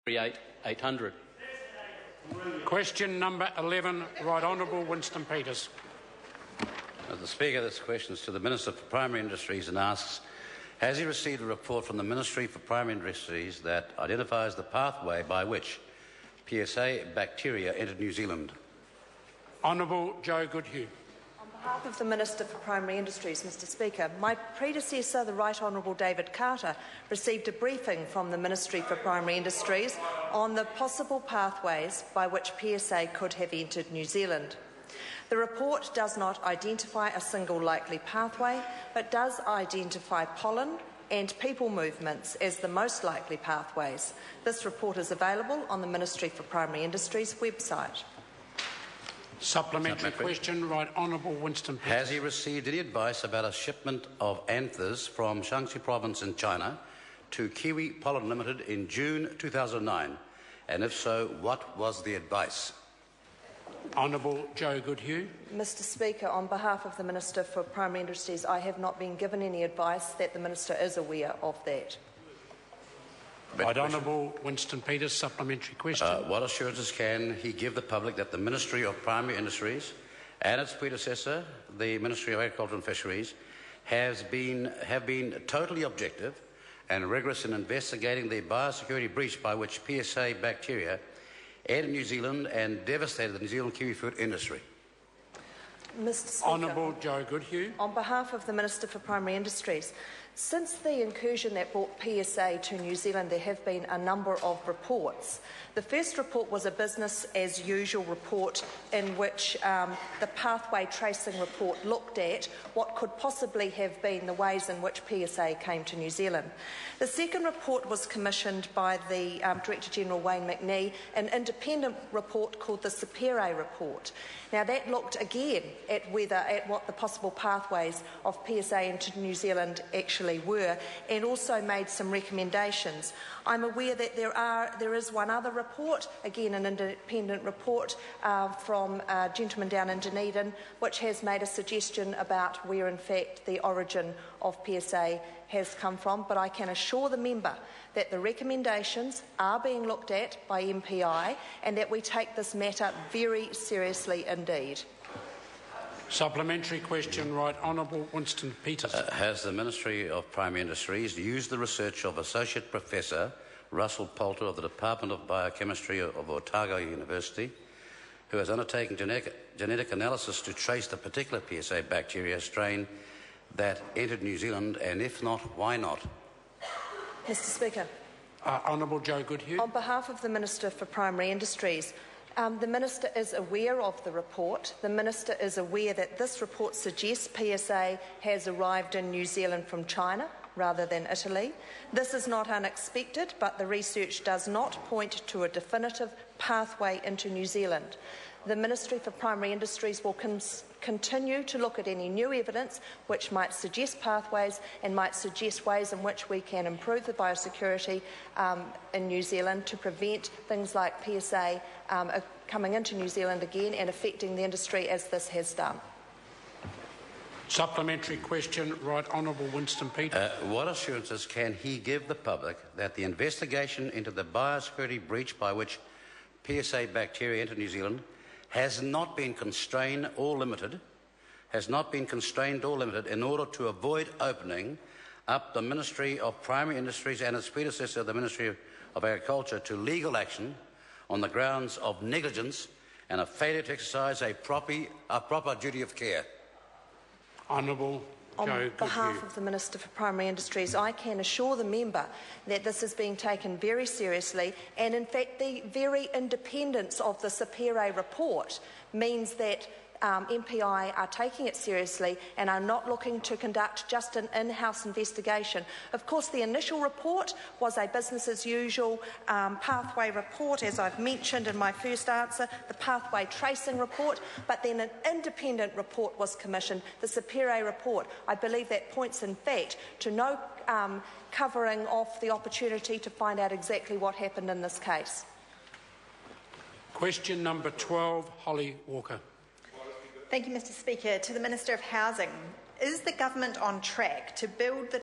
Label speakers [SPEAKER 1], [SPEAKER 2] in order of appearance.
[SPEAKER 1] create 800.
[SPEAKER 2] Question number 11, Right Honourable Winston Peters.
[SPEAKER 3] The Speaker, this question is to the Minister for Primary Industries and asks, has he received a report from the Ministry for Primary Industries that identifies the pathway by which PSA bacteria entered New Zealand?
[SPEAKER 2] Honourable Joe Goodhue.
[SPEAKER 4] On behalf of the Minister for Primary Industries, Mr Speaker, my predecessor, the Right Honourable David Carter, received a briefing from the Ministry for Primary Industries on the possible pathways by which PSA could have entered New Zealand. The report does not identify a single likely pathway, but does identify pollen and people movements as the most likely pathways. This report is available on the Ministry for Primary Industries website.
[SPEAKER 2] Supplementary question, Right Honourable Winston Peters.
[SPEAKER 3] Has he received any advice about a shipment of anthers from Shaanxi Province in China to Kiwi Pollen Limited in June 2009? And if so, what was the advice?
[SPEAKER 2] Honourable Joe Goodhue.
[SPEAKER 4] Mr Speaker, on behalf of the Minister for Primary Industries, I have not been given any advice. That the Minister is aware of that.
[SPEAKER 2] Right Honourable Winston Peters, supplementary question.
[SPEAKER 3] What assurances can he give the public that the Ministry of Primary Industries and its predecessor, the Ministry of Agriculture and Fisheries, have been totally objective and rigorous in investigating the biosecurity breach by which PSA bacteria entered New Zealand and devastated the New Zealand kiwi fruit industry?
[SPEAKER 4] Mr Speaker,
[SPEAKER 2] Honourable Joe Goodhue.
[SPEAKER 4] on behalf of the Minister for Primary Industries, since the incursion that brought PSA to New Zealand, there have been a number of reports. The first report was a business-as-usual report in which the pathway tracing report looked at what could possibly have been the ways in which PSA came to New Zealand. The second report was commissioned by the Director-General Wayne McNee, an independent report called the Sapere report. Now, that looked again at what the possible pathways of PSA into New Zealand actually were, and also made some recommendations. I'm aware that there is one other report, again an independent report from a gentleman down in Dunedin, which has made a suggestion about where in fact the origin of PSA has come from, but I can assure the member that the recommendations are being looked at by MPI and that we take this matter very seriously indeed.
[SPEAKER 2] Supplementary question, Right Honourable Winston Peters.
[SPEAKER 3] Has the Ministry of Primary Industries used the research of Associate Professor Russell Poulter of the Department of Biochemistry of Otago University, who has undertaken genetic analysis to trace the particular PSA bacteria strain that entered New Zealand, and if not, why not?
[SPEAKER 4] Mr Speaker.
[SPEAKER 2] Honourable Joe Goodhue.
[SPEAKER 4] On behalf of the Minister for Primary Industries, the Minister is aware of the report. The Minister is aware that this report suggests PSA has arrived in New Zealand from China rather than Italy. This is not unexpected, but the research does not point to a definitive pathway into New Zealand. The Ministry for Primary Industries will continue to look at any new evidence which might suggest pathways and might suggest ways in which we can improve the biosecurity in New Zealand to prevent things like PSA coming into New Zealand again and affecting the industry as this has done.
[SPEAKER 2] Supplementary question, Right Honourable Winston Peters.
[SPEAKER 3] What assurances can he give the public that the investigation into the biosecurity breach by which PSA bacteria entered New Zealand has not been constrained or limited in order to avoid opening up the Ministry of Primary Industries and its predecessor, the Ministry of Agriculture, to legal action on the grounds of negligence and a failure to exercise a proper duty of care?
[SPEAKER 2] Honourable Joe Goodhue.
[SPEAKER 4] On behalf of the Minister for Primary Industries, I can assure the member that this is being taken very seriously, and in fact the very independence of the Sapere report means that MPI are taking it seriously and are not looking to conduct just an in-house investigation. Of course, the initial report was a business-as-usual pathway report, as I've mentioned in my first answer, the pathway tracing report, but then an independent report was commissioned, the Sapere report. I believe that points, in fact, to no covering off the opportunity to find out exactly what happened in this case.
[SPEAKER 2] Question number 12, Holly Walker.
[SPEAKER 5] Thank you, Mr Speaker. To the Minister of Housing, is the government on track to build the